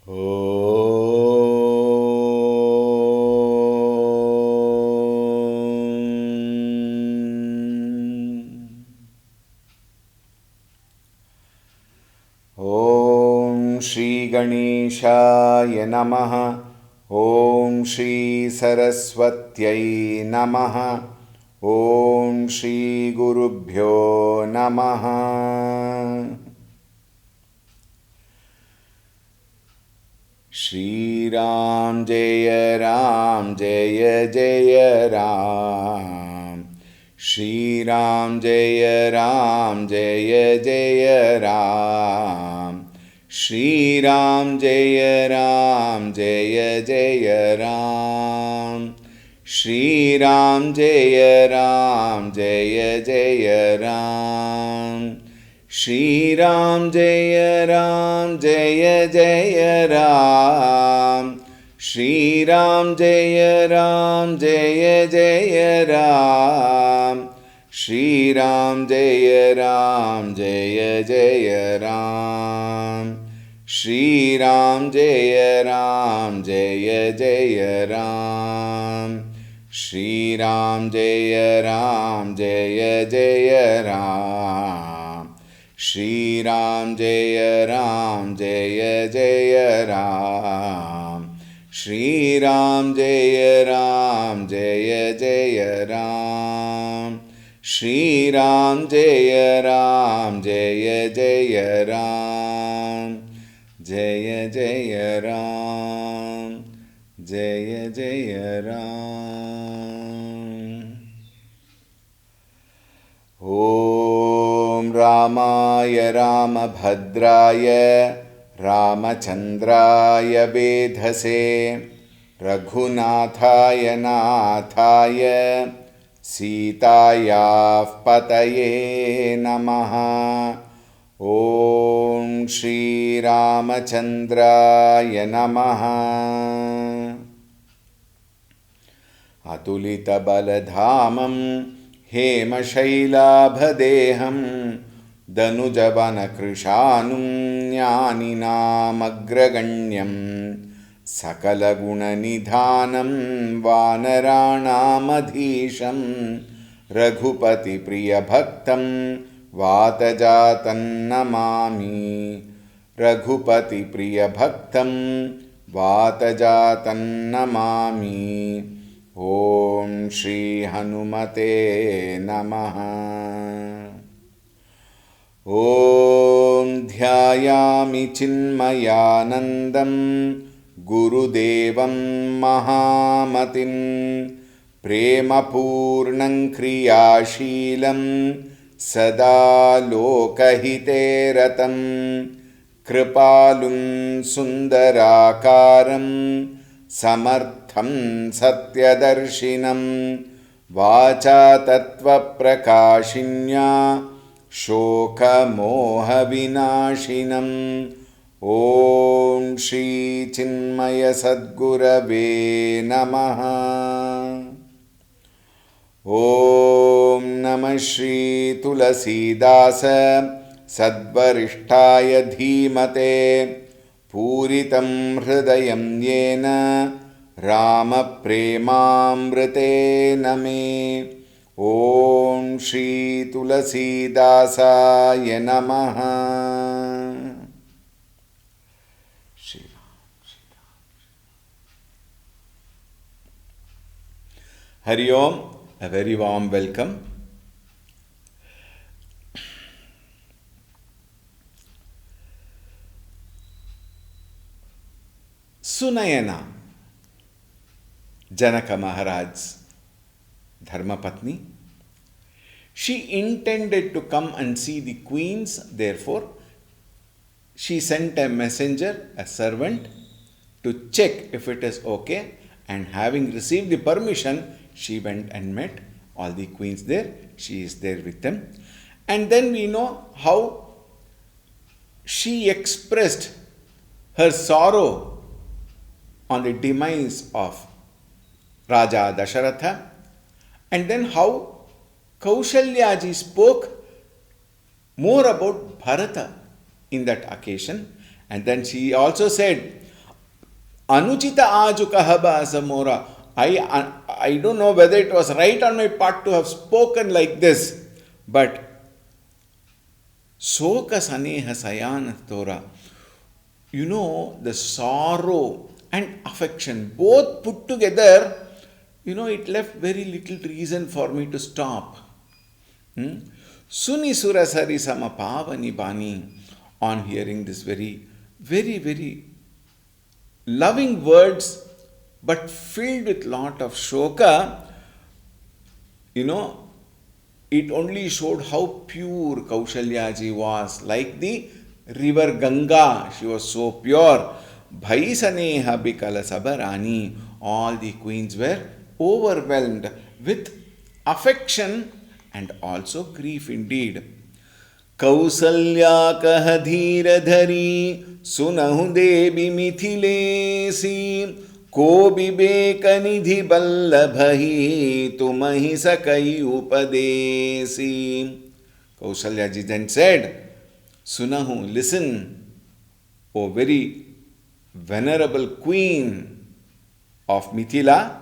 ॐ श्री गणेशाय नमः। ॐ श्री सरस्वत्यै नमः। ॐ श्री गुरुभ्यो नमः। श्रीराम जय जय राम। श्रीराम जय जय राम। श्रीराम जय जय राम। श्रीराम जय जय राम। श्रीराम जय जय राम। श्रीराम जय जय राम। श्रीराम जय जय राम। श्रीराम जय जय राम। श्रीराम जय जय राम। श्रीराम जय जय राम। श्रीराम जय जय राम। श्रीराम जय जय राम। जय जय राम। जय जय राम। ॐ रामाय रामभद्राय रामचन्द्राय वेधसे रघुनाथाय नाथाय सीतायाः पतये नमः। ॐ श्रीरामचन्द्राय नमः। अतुलितबलधामं हेमशैलाभदेहं दनुजवनकृशानुं ज्ञानिनामग्रगण्यं सकलगुणनिधानं वानराणामधीशं रघुपतिप्रियभक्तं वातजातं नमामि। रघुपतिप्रियभक्तं वातजातं नमामि। ॐ श्री हनुमते नमः। ॐ ध्यायामि चिन्मयानन्दं गुरुदेवं महामतिं प्रेमपूर्णं क्रियाशीलं सदा लोकहिते रतं कृपालुं सुन्दराकारं समर्थं सत्यदर्शिनं वाचा तत्त्वप्रकाशिन्या शोकमोहविनाशिनं। ॐ श्रीचिन्मयसद्गुरवे नमः। ॐ नमः श्री तुलसीदास सद्वरिष्ठाय धीमते पूरितं हृदयं येन रामप्रेमामृतेन मे। ॐ श्री तुलसीदासाय नमः। हरि ओम, a very warm welcome. Sunayana, Janaka Maharaj's Dharmapatni, she intended to come and see the queens. Therefore, she sent a messenger, a servant, to check if it is okay, and having received the permission, she went and met all the queens there. She is there with them. And then we know how she expressed her sorrow on the demise of Raja Dasharatha, and then how Kaushalyaji spoke more about Bharata in that occasion. And then she also said Anuchita aju kahaba asamora. I don't know whether it was right on my part to have spoken like this, but Soka Saneha Sayan Tora. You know, the sorrow and affection both put together, it left very little reason for me to stop. Suni Surasari Samapavani Bani. On hearing this very, very, very loving words, but filled with lot of shoka, it only showed how pure Kaushalyaji was. Like the river Ganga, she was so pure. Bhaisaneha Bikala Sabarani, all the queens were overwhelmed with affection and also grief indeed. Kausalya कह धीर धरी सुनहु देवी मिथिलेसी को विवेक निधि बल्लभहि तुमहि सकई उपदेसी. Kausalya ji then said, Sunahu, listen, O very venerable queen of Mithila,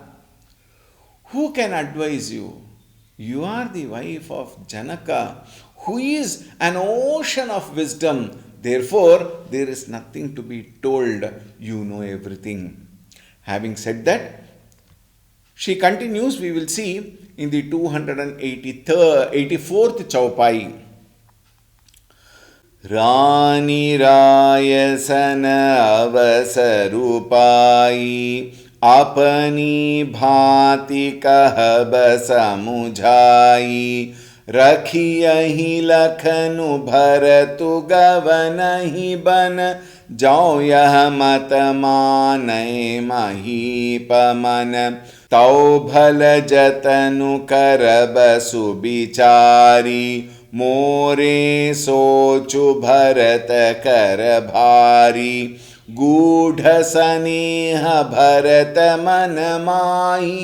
who can advise you? You are the wife of Janaka, who is an ocean of wisdom. Therefore, there is nothing to be told. You know everything. Having said that, she continues, we will see in the 284th Chaupai. Rani Rayasana Avasarupai अपनी भांति कहब समुझाई रखियहि लखनु भरतु गवनहि बन जाओ यह मत मानय महीपमन तौ भल जतनु करब सुबिचारी मोरे सोचु भरत कर भारी गूढ़ सनेह भरत मन माही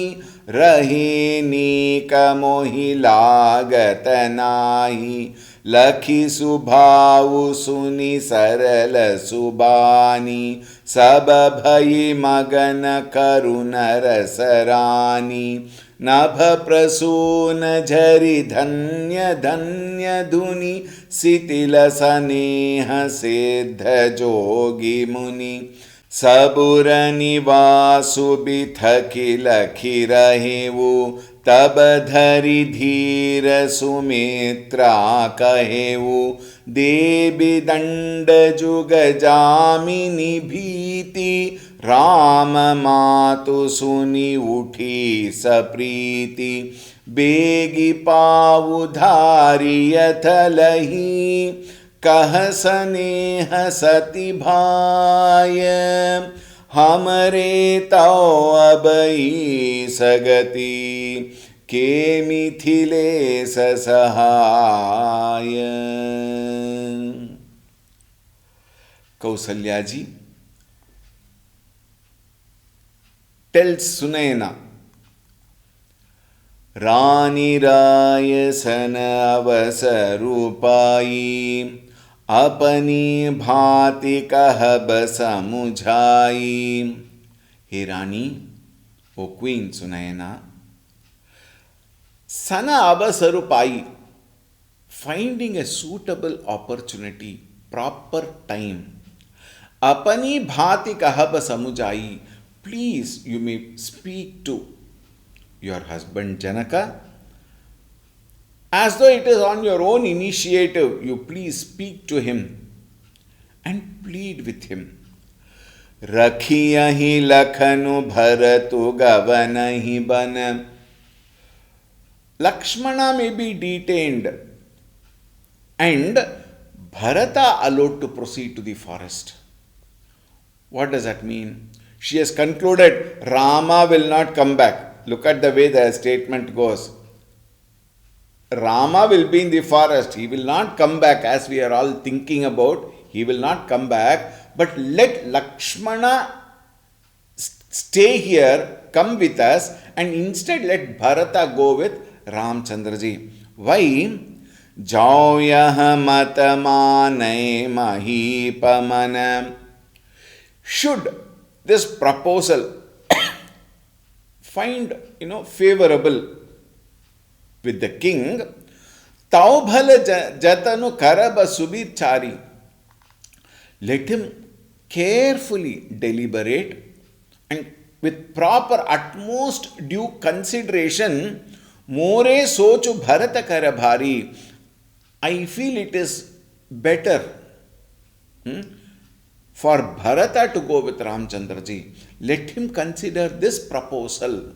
रहे नीक मोहि लागत नाही लखी सुभाउ सुनि सरल सुबानी सब भई मगन करुण रसरानी नभ प्रसून झरि धन्य धन्य धुनि सितिल सनेह सिद्ध जोगी मुनि सबुर निवासु बिथकि लखि रहेऊ तब धरि धीर सुमित्रा कहेऊ देवी दंड जुग जामिनी भीति राम मातु सुनि उठी सप्रीति बेगी पाऊ धारियथ लही कह सनेह सति भाय हमरे तो अबई सगति के मिथिलेश सहाय. Kausalya ji tells Sunayana, रानी रायसन अवसरूपाई अपनी भांति कहब समुझाई. Hey Rani, O Queen Sunayana, Sana Avasarupai, finding a suitable opportunity, proper time. Apani bhati kahab samujai, please you may speak to your husband Janaka as though it is on your own initiative. You please speak to him and plead with him. Rakhiyahi lakhanu bharatu gavanahi ban. Lakshmana may be detained and Bharata allowed to proceed to the forest. What does that mean? She has concluded Rama will not come back. Look at the way the statement goes. Rama will be in the forest. He will not come back, as we are all thinking about. He will not come back. But let Lakshmana stay here, come with us, and instead let Bharata go with Ramchandraji. Why? Jao yah mat manay mahipamana. Should this proposal find favorable with the king, taubhala jatanu karaba subir chari, let him carefully deliberate and with proper utmost due consideration, more sochu bharata karabhari, I feel it is better for Bharata to go with Ramchandra ji. Let him consider this proposal.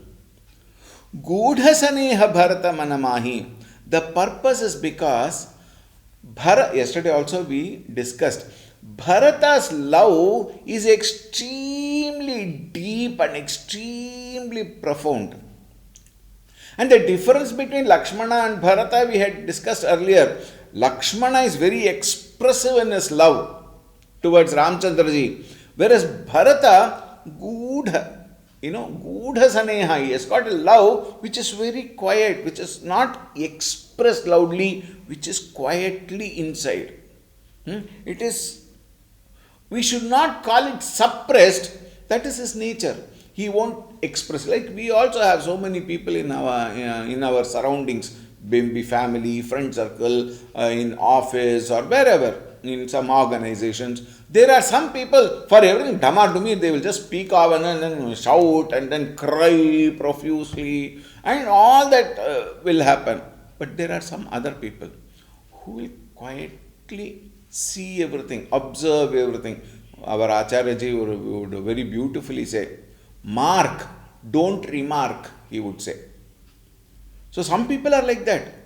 Gudhasaneha Bharata manamahi. The purpose is because yesterday also we discussed, Bharata's love is extremely deep and extremely profound. And the difference between Lakshmana and Bharata we had discussed earlier. Lakshmana is very expressive in his love towards Ramchandra ji, whereas Bharata, Gudha Saneha, he has got a love which is very quiet, which is not expressed loudly, which is quietly inside. It is, we should not call it suppressed, that is his nature. He won't express. Like we also have so many people in our surroundings, maybe family, friend circle, in office or wherever, in some organizations. There are some people, for everything dhamadumi, they will just speak of and then shout and then cry profusely, and all that will happen. But there are some other people who will quietly see everything, observe everything. Our Acharyaji would very beautifully say, mark, don't remark, he would say. So some people are like that.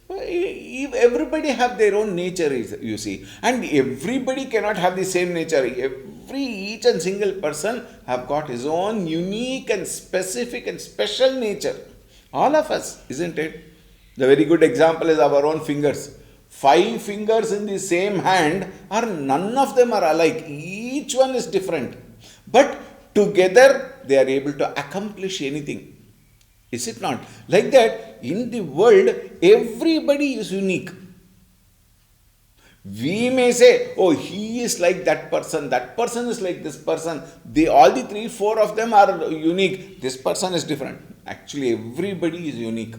Everybody have their own nature, you see, and everybody cannot have the same nature. Each and single person have got his own unique and specific and special nature. All of us, isn't it? The very good example is our own fingers. 5 fingers in the same hand are, none of them are alike. Each one is different. But together they are able to accomplish anything. Is it not? Like that, in the world, everybody is unique. We may say, oh, he is like that person is like this person. All the 3, 4 of them are unique. This person is different. Actually, everybody is unique.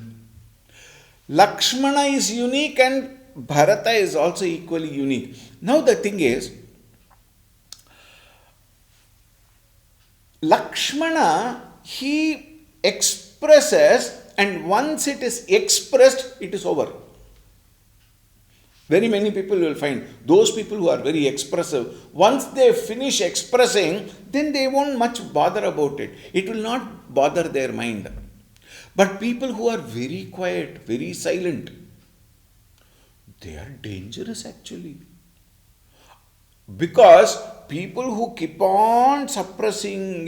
Lakshmana is unique and Bharata is also equally unique. Now the thing is, Lakshmana, he expresses, and once it is expressed, it is over. Very many people will find, those people who are very expressive, once they finish expressing, then they won't much bother about it. It will not bother their mind. But people who are very quiet, very silent, they are dangerous actually. Because people who keep on suppressing,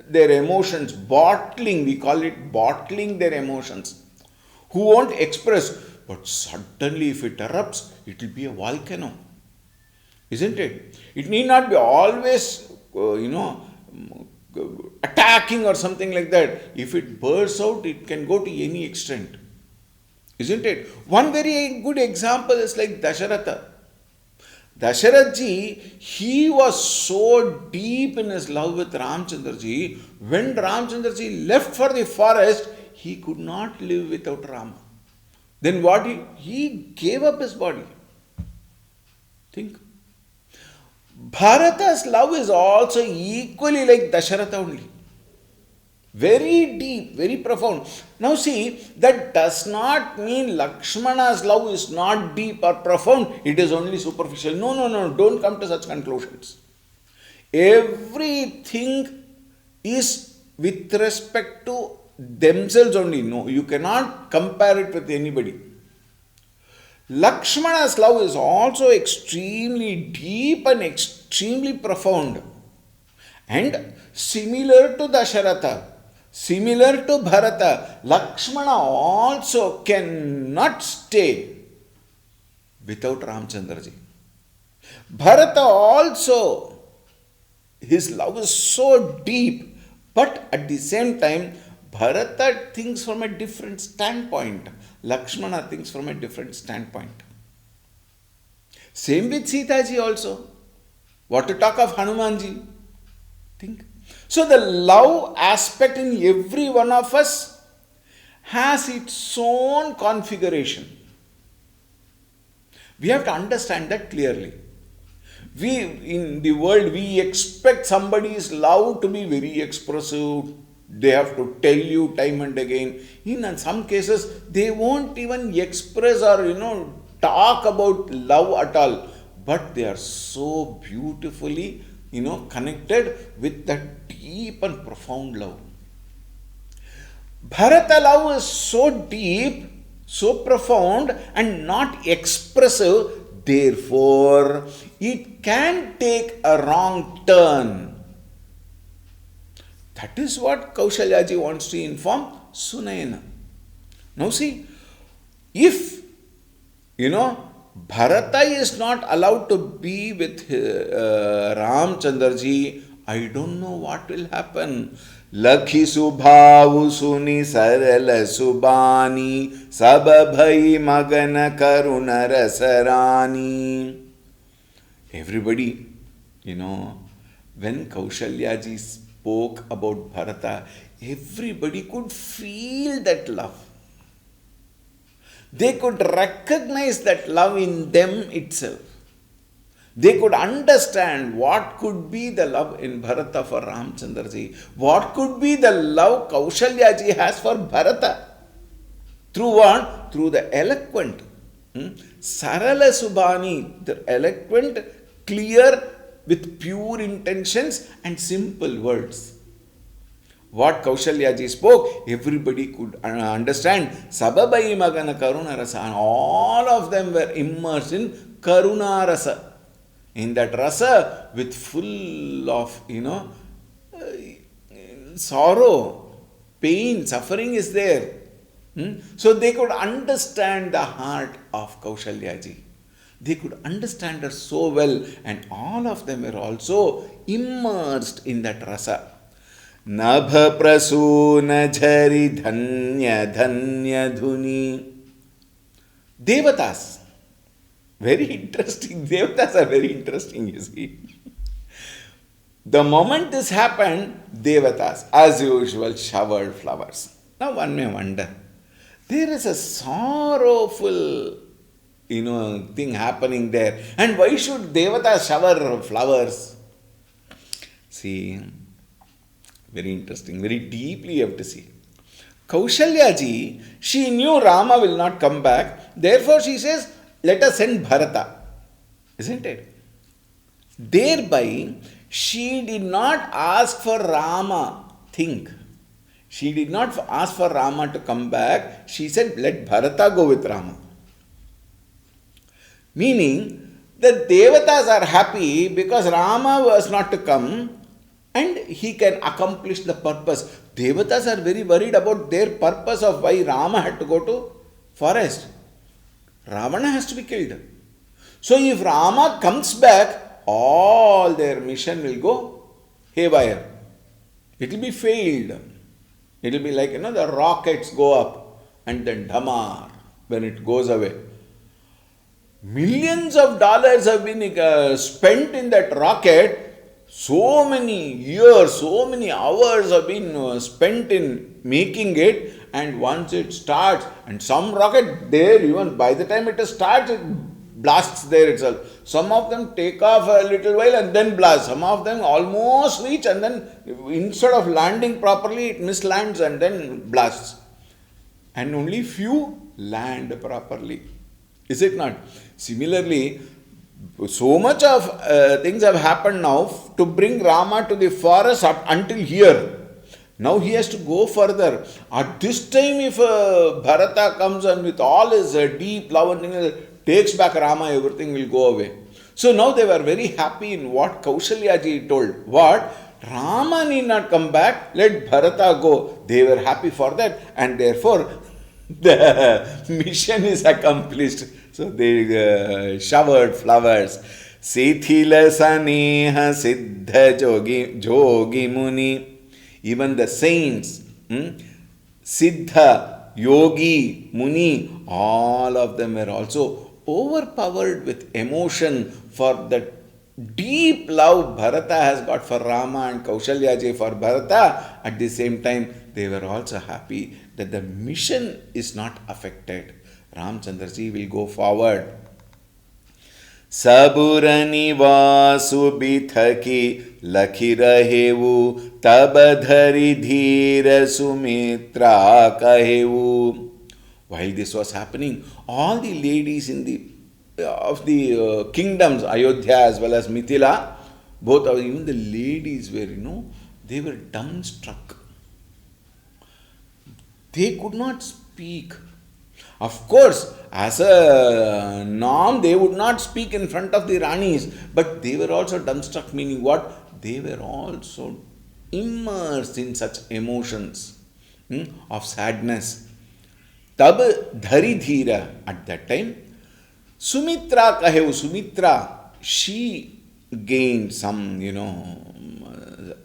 their emotions, bottling, we call it bottling their emotions, who won't express, but suddenly if it erupts, it will be a volcano. Isn't it? It need not be always, attacking or something like that. If it bursts out, it can go to any extent. Isn't it? One very good example is like Dasharatha. Dasharatha ji, he was so deep in his love with Ramchandra ji, when Ramchandra ji left for the forest, he could not live without Rama. Then what he gave up his body. Think. Bharata's love is also equally like Dasharatha only. Very deep, very profound. Now see, that does not mean Lakshmana's love is not deep or profound, it is only superficial. No, don't come to such conclusions. Everything is with respect to themselves only. No, you cannot compare it with anybody. Lakshmana's love is also extremely deep and extremely profound. And similar to Dasharatha, similar to Bharata, Lakshmana also cannot stay without Ramchandra ji. Bharata also, his love is so deep, but at the same time, Bharata thinks from a different standpoint. Lakshmana thinks from a different standpoint. Same with Sita ji also. What to talk of Hanuman ji? Think. So the love aspect in every one of us has its own configuration. We have to understand that clearly. In the world, we expect somebody's love to be very expressive. They have to tell you time and again. In some cases, they won't even express or talk about love at all. But they are so beautifully connected with that deep and profound love. Bharata love is so deep, so profound and not expressive. Therefore, it can take a wrong turn. That is what Kaushalyaji wants to inform Sunayana. Now see, if Bharata is not allowed to be with Ramchandraji, I don't know what will happen. Lakhi subhavu suni sarala subani sababhai magana karuna rasarani. Everybody, when Kaushalyaji spoke about Bharata, everybody could feel that love. They could recognize that love in them itself. They could understand what could be the love in Bharata for Ramchandraji. What could be the love Kaushalyaji has for Bharata. Through what? Through the eloquent. Sarala Subhani, the eloquent, clear, with pure intentions and simple words. What Kaushalyaji spoke, everybody could understand. Sababai Magana Karuna Rasa. And all of them were immersed in Karuna Rasa. In that rasa with full of, sorrow, pain, suffering is there. So they could understand the heart of Kaushalyaji. They could understand her so well, and all of them were also immersed in that rasa. Nabha prasuna jhari dhanya dhanya dhuni. Devatas. Very interesting. Devatas are very interesting, you see. The moment this happened, Devatas, as usual, showered flowers. Now one may wonder, there is a sorrowful, thing happening there. And why should Devatas shower flowers? See, very interesting, very deeply you have to see. Kaushalyaji, she knew Rama will not come back. Therefore she says, let us send Bharata. Isn't it? Thereby, she did not ask for Rama. Think. She did not ask for Rama to come back. She said, let Bharata go with Rama. Meaning, the Devatas are happy because Rama was not to come and he can accomplish the purpose. Devatas are very worried about their purpose of why Rama had to go to forest. Ravana has to be killed. So if Rama comes back, all their mission will go haywire. It will be failed. It will be like, the rockets go up and then dhamar when it goes away. Millions of dollars have been spent in that rocket. So many years, so many hours have been spent in making it. And once it starts, and some rocket there, even by the time it starts, it blasts there itself. Some of them take off a little while and then blast. Some of them almost reach and then instead of landing properly, it mislands and then blasts. And only few land properly. Is it not? Similarly, so much of things have happened now to bring Rama to the forest up until here. Now he has to go further. At this time, if Bharata comes and with all his deep love and takes back Rama, everything will go away. So now they were very happy in what Kaushalyaji told. What? Rama need not come back, let Bharata go. They were happy for that, and therefore the mission is accomplished. So they showered flowers. Sithila saneha siddha jogi muni. Even the saints, Siddha, Yogi, Muni, all of them were also overpowered with emotion for that deep love Bharata has got for Rama and Kaushalya ji for Bharata, at the same time they were also happy that the mission is not affected. Ramchandra ji will go forward. सबुर निवासु बिथकी लखी रहेऊ तब धरि धीर Sumitra कहेऊ. While this was happening, all the ladies in the of the kingdoms, Ayodhya as well as Mithila, both of even the ladies were, they were dumbstruck. They could not speak. Of course, as a norm, they would not speak in front of the Ranis, but they were also dumbstruck, meaning what? They were also immersed in such emotions of sadness. Tab dhari dhira, at that time, Sumitra kahevu, Sumitra, she gained some,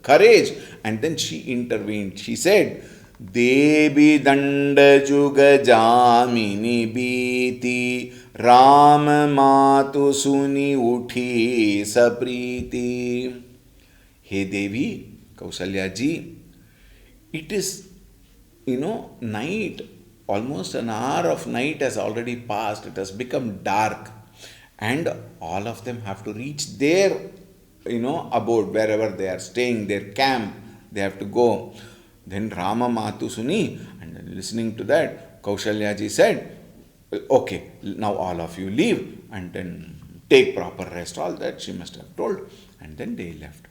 courage, and then she intervened. She said, देवी दंड जुग जामिनी बीती राम मातु सुनी उठी सप्रीति. Hey Devi, Kausalya ji, it is, night, almost an hour of night has already passed. It has become dark, and all of them have to reach their, abode, wherever they are staying, their camp, they have to go. Then Rama Matu Suni, and listening to that, Kaushalya ji said, okay, now all of you leave and then take proper rest. All that she must have told. And then they left.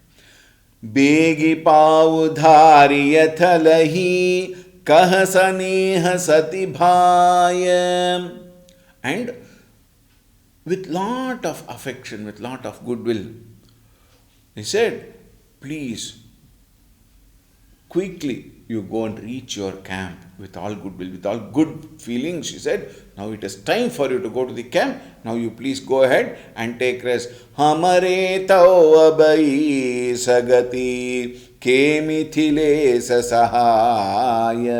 Begi pau dhariya thalahi kah saneha sati bhaya. And with lot of affection, with lot of goodwill, he said, please, quickly you go and reach your camp with all goodwill, with all good feelings. She said, now it is time for you to go to the camp. Now you please go ahead and take rest. Hamare tau abai sagati ke mithiles sahaya.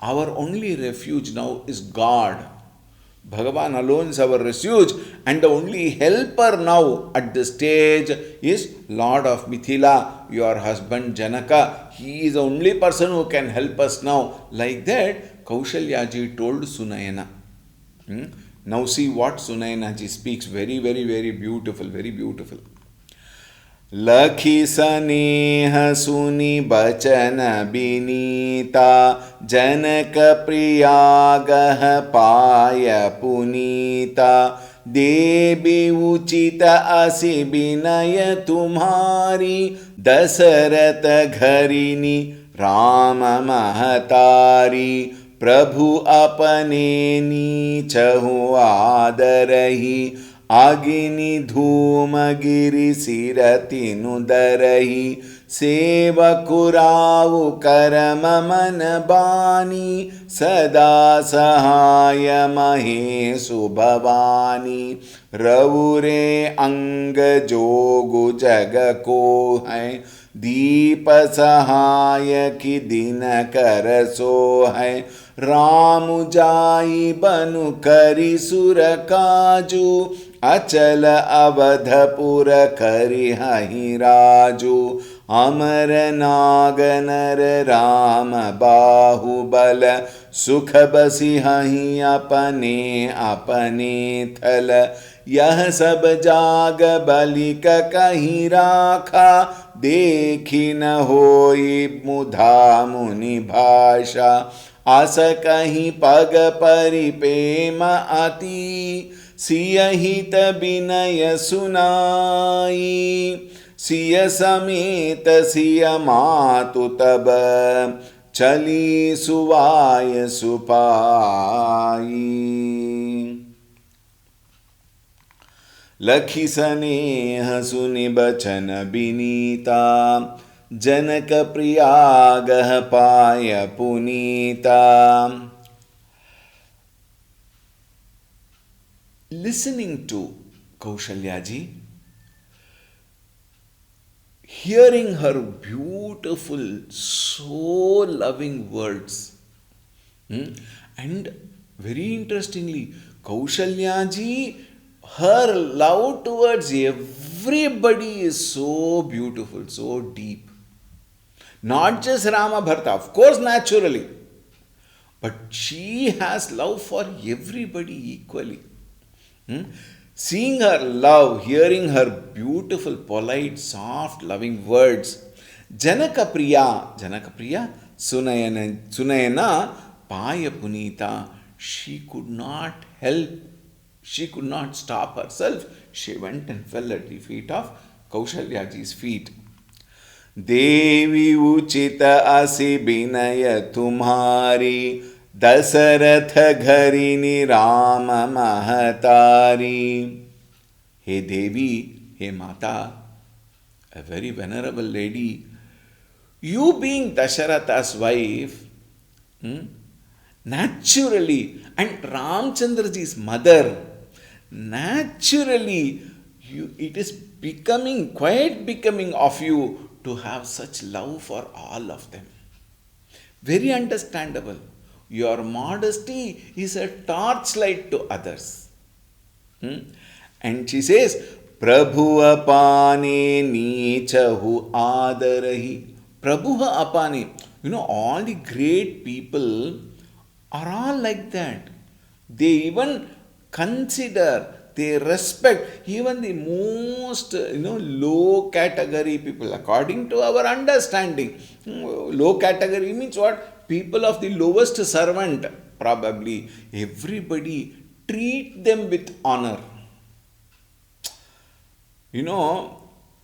Our only refuge now is God. Bhagavan alone is our refuge, and the only helper now at this stage is Lord of Mithila, your husband Janaka. He is the only person who can help us now. Like that, Kaushalya ji told Sunayana. Now see what Sunayana ji speaks. Very, very, very beautiful, very beautiful. लखी सनेह सुनि बचन बिनीता जनक प्रियागह पाय पुनीता देवी उचित असि विनय तुम्हारी दशरथ घरिनी राम महतारी प्रभु अपने नीचहु आदरही आगिनी धूम गिरि सिरति नुदरही सेवकुरावु करम मन बानी सदा सहाय महेशु भवानी रवुरे अंग जोगु जग को है दीप सहाय की दिन कर सो है राम जाई बनु करि सुर काजू अचल अवधपुर करि हहि राजू अमर नाग नर राम बाहुबल सुख बसी हहि अपने अपने थल यह सब जाग बलिक कहीं राखा देखी न होई मुधा मुनि भाषा आस कहीं पग परिपेम अति सियहित विनय सुनाई सिय समेत सिय मातु तब चली सुवाय सुपाई लखी सनेह सुनि बचन बिनीता जनक प्रियागह पाय पुनीता. Listening to Kaushalya ji, hearing her beautiful, so loving words, and very interestingly, Kaushalya ji her love towards everybody is so beautiful, so deep. Not just Rama Bharata, of course, naturally, but she has love for everybody equally. Hmm? Seeing her love, hearing her beautiful, polite, soft, loving words, Janakapriya, Sunayana, Paya Punita, she could not help, she could not stop herself. She went and fell at the feet of Kaushalyaji's feet. देवी उचित असि विनय तुम्हारी दशरथ घरिनी राम महतारी. Hey Devi, hey Mata, a very venerable lady, you being Dasharatha's wife, naturally, and Ramchandraji's mother, naturally, it is quite becoming of you to have such love for all of them. Very understandable. Your modesty is a torchlight to others. And she says, Prabhu apane nichahu adarahi. Prabhu apane. All the great people are all like that. They even consider, they respect even the most low category people according to our understanding. Low category means what? People of the lowest servant, probably. Everybody treat them with honor.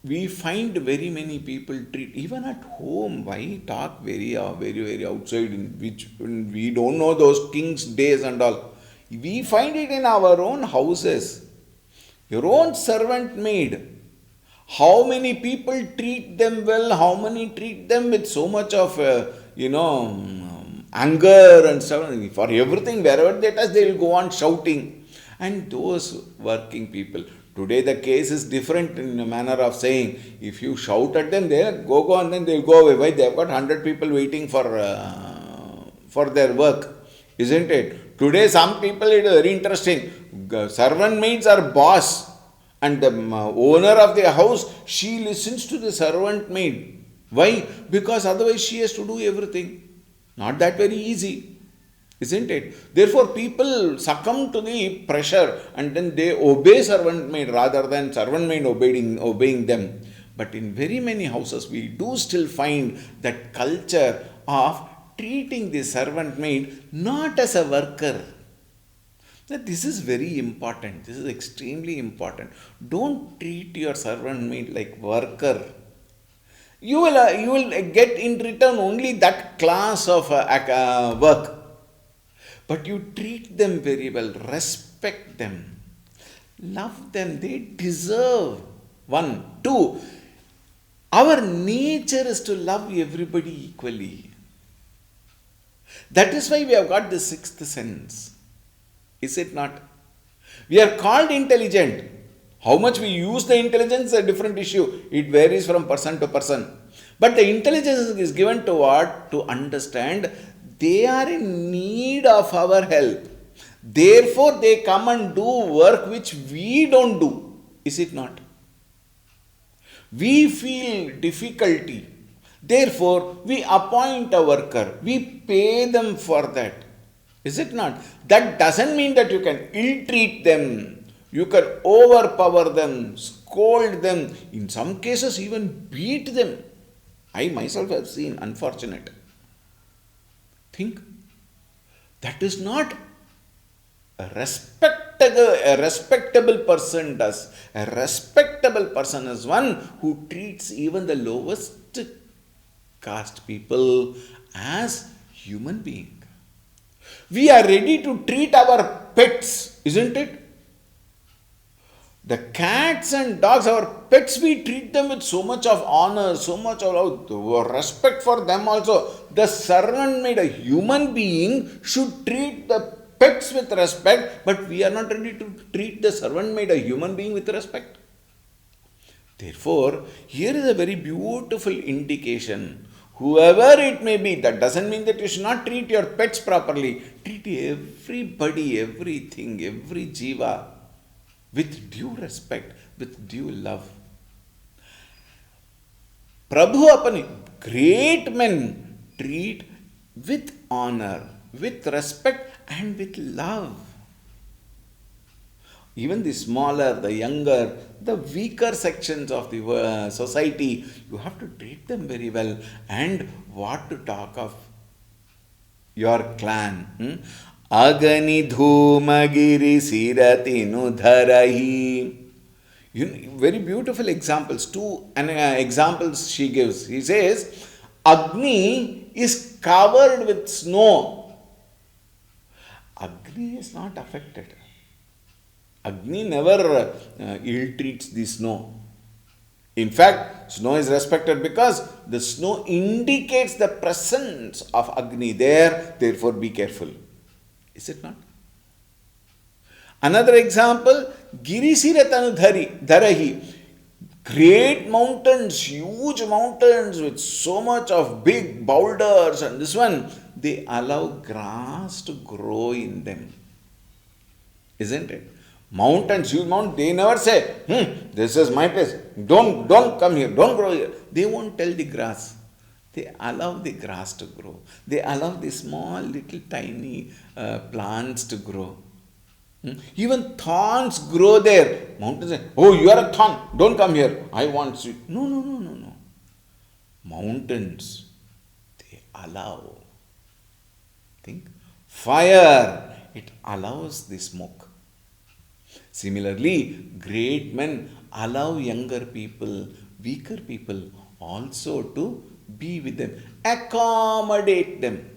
We find very many people treat, even at home, why talk very outside, in which we don't know those king's days and all. We find it in our own houses. Your own servant maid. How many people treat them well, how many treat them with so much of, anger and stuff. For everything, wherever they touch, they will go on shouting. And those working people. Today the case is different in a manner of saying, if you shout at them, they'll go and then they'll go away. Why? They've got 100 people waiting for their work. Isn't it? Today some people, it is very interesting. Servant maids are boss. And the owner of the house, she listens to the servant maid. Why? Because otherwise she has to do everything. Not that very easy. Isn't it? Therefore, people succumb to the pressure and then they obey servant maid rather than servant maid obeying them. But in very many houses, we do still find that culture of treating the servant maid not as a worker. This is very important. This is extremely important. Don't treat your servant maid like worker. You will get in return only that class of work. But you treat them very well, respect them, love them, they deserve. 1. 2. Our nature is to love everybody equally. That is why we have got the sixth sense. Is it not? We are called intelligent. How much we use the intelligence is a different issue. It varies from person to person. But the intelligence is given to what? To understand they are in need of our help. Therefore, they come and do work which we don't do. Is it not? We feel difficulty. Therefore, we appoint a worker. We pay them for that. Is it not? That doesn't mean that you can ill-treat them. You can overpower them, scold them. In some cases, even beat them. I myself have seen, unfortunate. Think, that is not a respectable person does. A respectable person is one who treats even the lowest caste people as human beings. We are ready to treat our pets, isn't it? The cats and dogs, our pets, we treat them with so much of honor, so much of respect for them also. The servant maid, a human being, should treat the pets with respect, but we are not ready to treat the servant maid, a human being, with respect. Therefore, here is a very beautiful indication. Whoever it may be, that doesn't mean that you should not treat your pets properly. Treat everybody, everything, every jiva with due respect, with due love. Prabhu Apani, great men treat with honor, with respect, and with love. Even the smaller, the younger, the weaker sections of the society, you have to treat them very well. And what to talk of your clan? Agani dhumagiri sirati nudharahi. Very beautiful examples. Two examples she gives. He says, Agni is covered with snow. Agni is not affected. Agni never ill-treats the snow. In fact, snow is respected because the snow indicates the presence of Agni there, therefore be careful. Is it not? Another example, Girisiratanu Dharahi. Great mountains, huge mountains with so much of big boulders, and this one, they allow grass to grow in them. Isn't it? Mountains, huge mountains, they never say, this is my place. Don't come here, don't grow here. They won't tell the grass. They allow the grass to grow. They allow the small, little, tiny plants to grow. Even thorns grow there. Mountains say, oh, you are a thorn, don't come here. I want sweet. No. Mountains, they allow. Think. Fire, it allows the smoke. Similarly, great men allow younger people, weaker people also to be with them, accommodate them.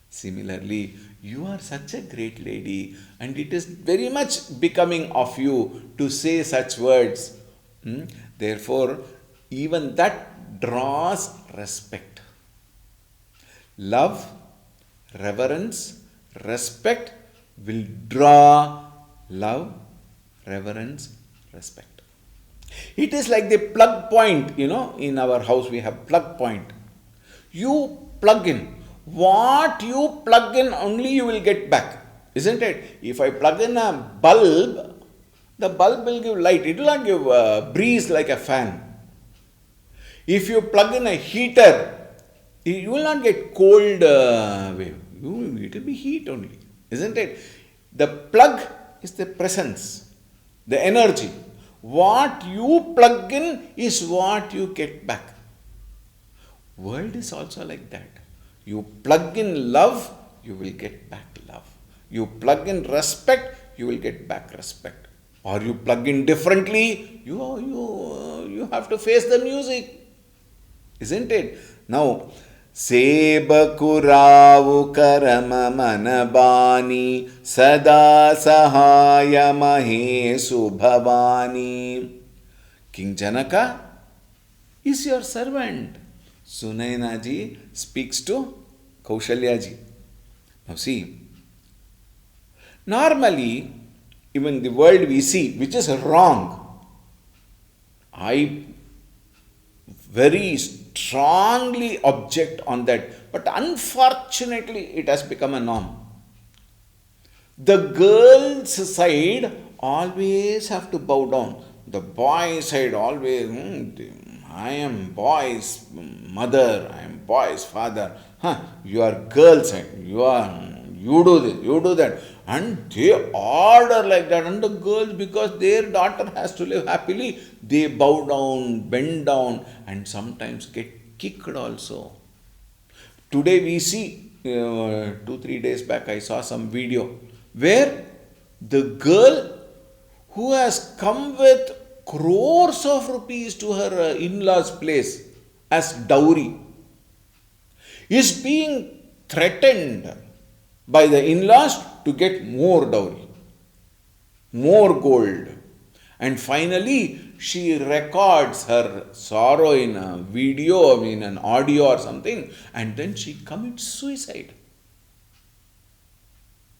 Similarly, you are such a great lady, and it is very much becoming of you to say such words. Therefore, even that draws respect. Love, reverence, respect will draw love, reverence, respect. It is like the plug point, in our house we have plug point. You plug in. What you plug in, only you will get back. Isn't it? If I plug in a bulb, the bulb will give light. It will not give breeze like a fan. If you plug in a heater, you will not get cold wave. It will be heat only. Isn't it? The plug is the presence, the energy. What you plug in is what you get back. World is also like that. You plug in love, you will get back love. You plug in respect, you will get back respect. Or you plug in differently, you have to face the music. Isn't it? Now, Sebakuravu karama manabani sada sahaya mahesu bhavani. King Janaka is your servant. Sunaina ji speaks to Kaushalya ji. Now see, normally, even the world we see, which is wrong, I very strongly object on that. But unfortunately, it has become a norm. The girl's side always have to bow down. The boy's side always, I am boy's mother, I am boy's father. You are girl's side. You do this, you do that. And they order like that. And the girls, because their daughter has to live happily, they bow down, bend down, and sometimes get kicked also. Today we see, 2-3 days back, I saw some video where the girl who has come with crores of rupees to her in-laws' place as dowry is being threatened by the in-laws to get more dowry, more gold. And finally, she records her sorrow in a video, in an audio or something, and then she commits suicide.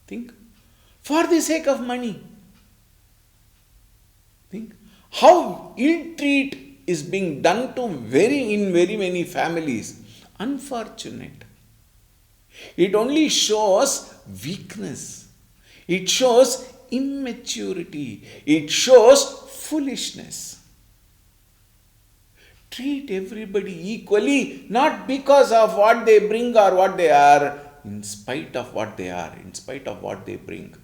Think. For the sake of money. Think. How ill-treat is being done to in very many families. Unfortunate. It only shows weakness. It shows immaturity. It shows foolishness. Treat everybody equally, not because of what they bring or what they are, in spite of what they are, in spite of what they bring.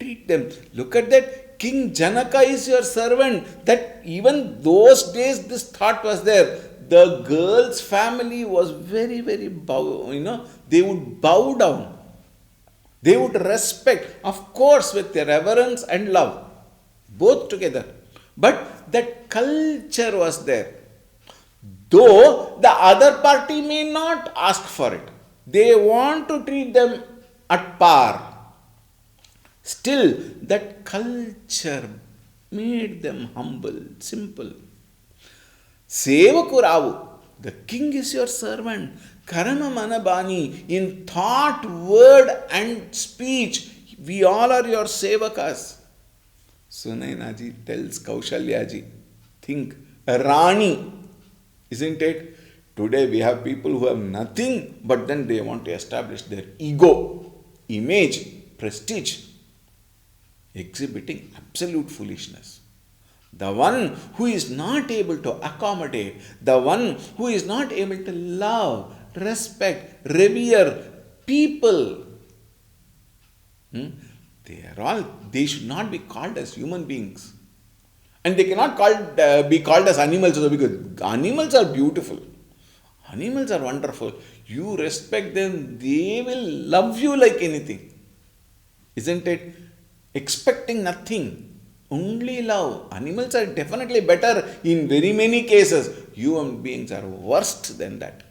Treat them. Look at that. King Janaka is your servant. That even those days this thought was there. The girl's family was very, very they would bow down. They would respect, of course, with their reverence and love, both together. But that culture was there. Though the other party may not ask for it, they want to treat them at par. Still, that culture made them humble, simple. Sevakuravu, the king is your servant. Karama manabani, in thought, word and speech, we all are your sevakas. Sunainaji tells Kaushalyaji, think, a Rani, isn't it? Today we have people who have nothing, but then they want to establish their ego, image, prestige, exhibiting absolute foolishness. The one who is not able to accommodate, the one who is not able to love, respect, revere people, they should not be called as human beings. And they cannot be called as animals also, because animals are beautiful. Animals are wonderful. You respect them, they will love you like anything. Isn't it? Expecting nothing, only love. Animals are definitely better in very many cases. Human beings are worse than that.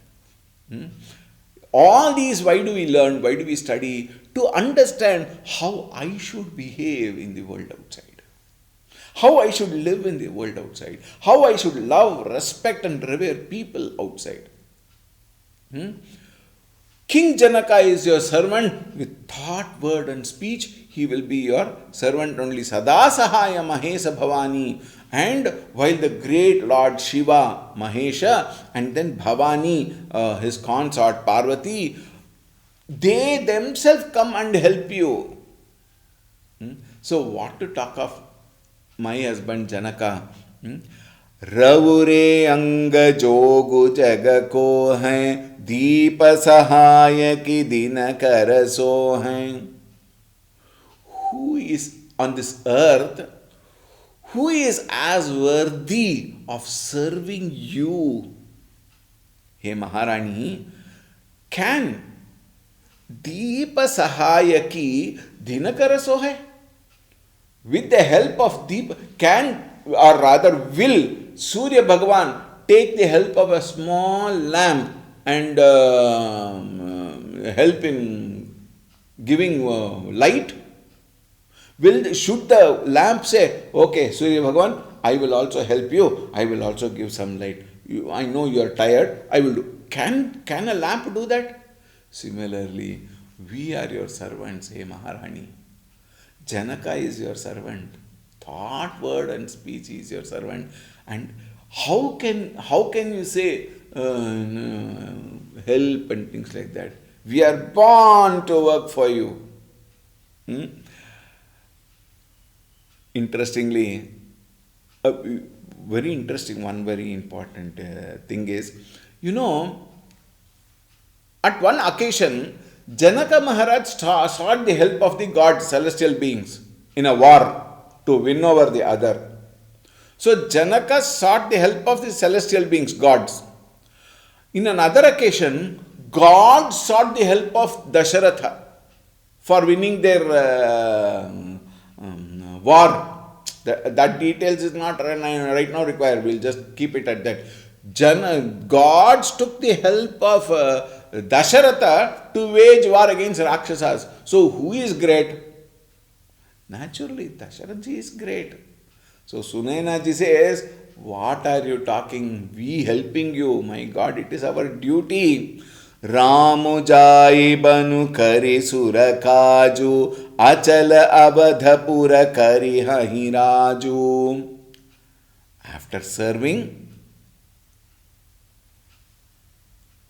All these, why do we learn? Why do we study? To understand how I should behave in the world outside. How I should live in the world outside. How I should love, respect and revere people outside. King Janaka is your servant with thought, word and speech. He will be your servant only. Sada Sahaya Mahesa Bhavani. And while the great Lord Shiva, Mahesha, and then Bhavani, his consort Parvati, they themselves come and help you. So what to talk of my husband Janaka? Ravure anga jogu jagako hai, deepa sahaya ki dinakara so hai. Who is on this earth, who is as worthy of serving you? Hey Maharani, can Deepa Sahayaki Dinakara so hai? With the help of Deepa, can or rather will Surya Bhagavan take the help of a small lamp and help in giving light? Should the lamp say, okay, Surya Bhagavan, I will also help you, I will also give some light. I know you are tired, I will do. Can a lamp do that? Similarly, we are your servants, hey Maharani. Janaka is your servant. Thought, word and speech is your servant. And how can you say help and things like that? We are born to work for you. Interestingly, very interesting, one very important thing is, at one occasion, Janaka Maharaj sought the help of the gods, celestial beings, in a war to win over the other. So Janaka sought the help of the celestial beings, gods. In another occasion, God sought the help of Dasharatha for winning their war. That details is not right now required. We'll just keep it at that. Gods took the help of Dasharatha to wage war against Rakshasas. So who is great? Naturally, Dasharatha is great. So Sunainaji says, what are you talking? We helping you. My God, it is our duty. Ramu jai banu kari surakaju, achala abadhapura kari hahiraju. After serving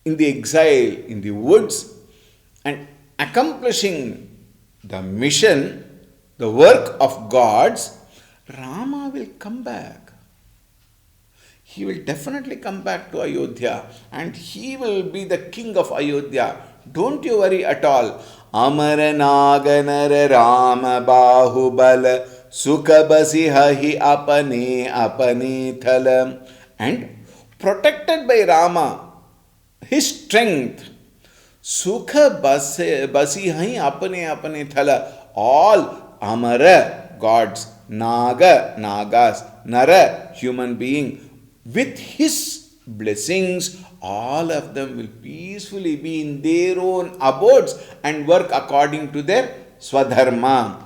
in the exile, in the woods, and accomplishing the mission, the work of gods, Rama will come back. He will definitely come back to Ayodhya and he will be the king of Ayodhya. Don't you worry at all. Amara Naganara Rama Bahubala Sukhabasi Hahi Apane Apane Thala. And protected by Rama, his strength, Sukha Basi Hai Apane Apane Thala. All Amara gods, Naga Nagas, Nara human being, with his blessings, all of them will peacefully be in their own abodes and work according to their swadharma.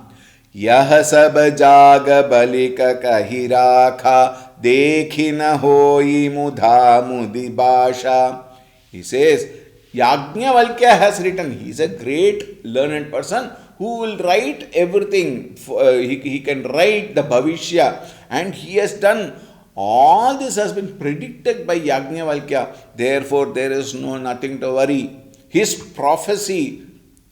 Yah sab jaga balika kahi rakha dekhi na hoi mudha mudi basha. He says, Yajnavalkya has written, he is a great learned person who will write everything. He can write the Bhavishya, and he has done. All this has been predicted by Yajnavalkya. Therefore, there is nothing to worry. His prophecy,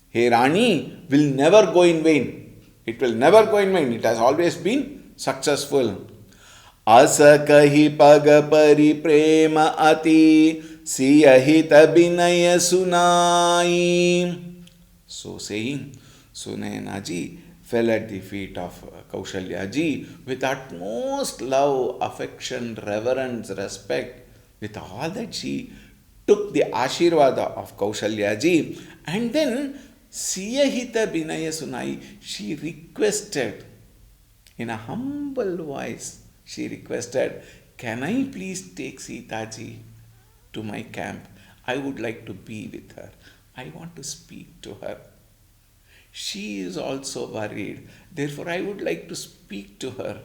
Hey Rani, will never go in vain. It will never go in vain. It has always been successful. Asa kahi pag pari prema ati siyahita binaya sunai. So saying, Sunayanaji fell at the feet of Kaushalya ji with utmost love, affection, reverence, respect. With all that, she took the Ashirvada of Kaushalya ji, and then Siyahita Binaya Sunai, she requested in a humble voice, she requested, can I please take Sita ji to my camp? I would like to be with her. I want to speak to her. She is also worried. Therefore, I would like to speak to her.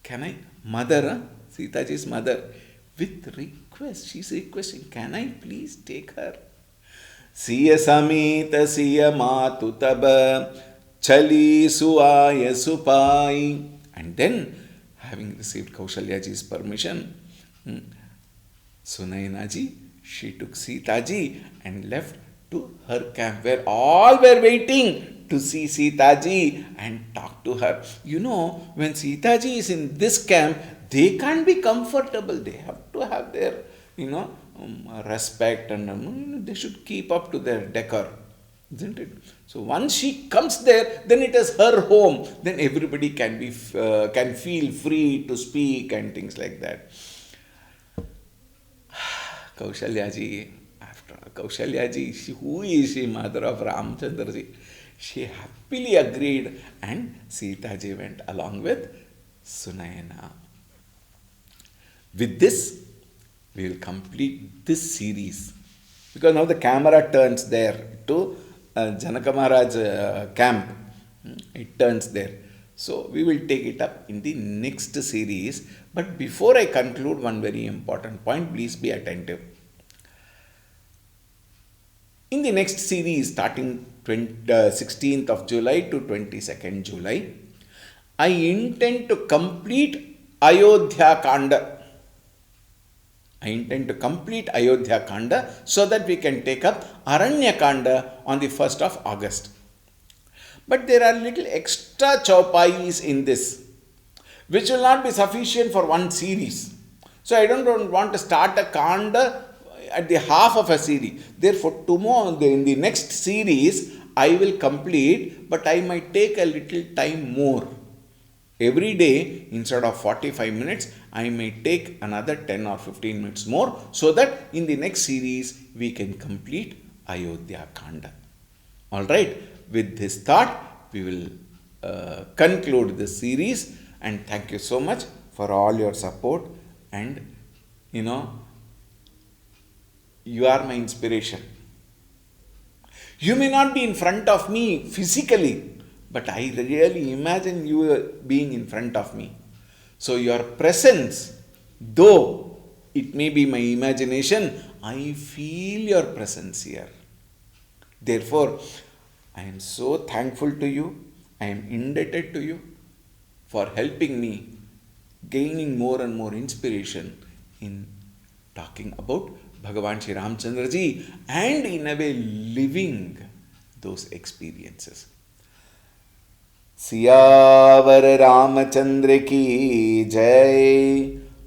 Can I? Mother, Sita ji's mother, with request, she is requesting, can I please take her? Siya samita siya matu taba chali suaya supai. And then, having received Kaushalya ji's permission, Sunayana ji, she took Sita ji and left to her camp, where all were waiting to see Sita ji and talk to her. You know, when Sita ji is in this camp, they can't be comfortable. They have to have their, respect, and they should keep up to their decor, isn't it? So once she comes there, then it is her home. Then everybody can feel free to speak and things like that. Kaushalya ji, Kaushalya ji, who is she, mother of Ramchandra ji? She happily agreed, and Sita ji went along with Sunayana. With this, we will complete this series, because now the camera turns there to Janaka Maharaj camp. It turns there. So we will take it up in the next series. But before I conclude, one very important point, please be attentive. In the next series, starting 16th of July to 22nd July, I intend to complete Ayodhyakand. So that we can take up Aranyakanda on the 1st of August. But there are little extra chaupais in this, which will not be sufficient for one series. So I don't want to start a kanda at the half of a series. Therefore, tomorrow, in the next series, I will complete, but I might take a little time more. Every day, instead of 45 minutes, I may take another 10 or 15 minutes more, so that in the next series, we can complete Ayodhyakanda. Alright, with this thought, we will conclude this series, and thank you so much for all your support, and you are my inspiration. You may not be in front of me physically, but I really imagine you being in front of me. So your presence, though it may be my imagination, I feel your presence here. Therefore, I am so thankful to you. I am indebted to you for helping me gaining more and more inspiration in talking about Bhagavan Shri Ramchandra ji, and in a way living those experiences. Siyavar Ramchandra की जय।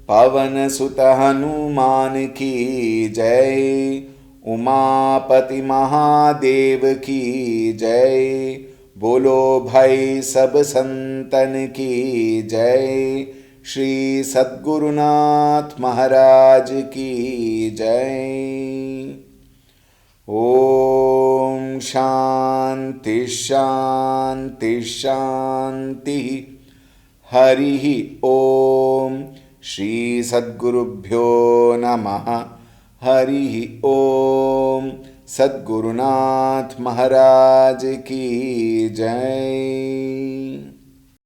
पवन सुत हनुमान की जय। उमापति महादेव की जय। बोलो भाई सब संतन की जय। श्री सद्गुरुनाथ महाराज की जय। ओम शांति शांति शांति। हरि ओम। श्री सद्गुरुभ्यो नमः। हरि ओम। सद्गुरुनाथ महाराज की जय।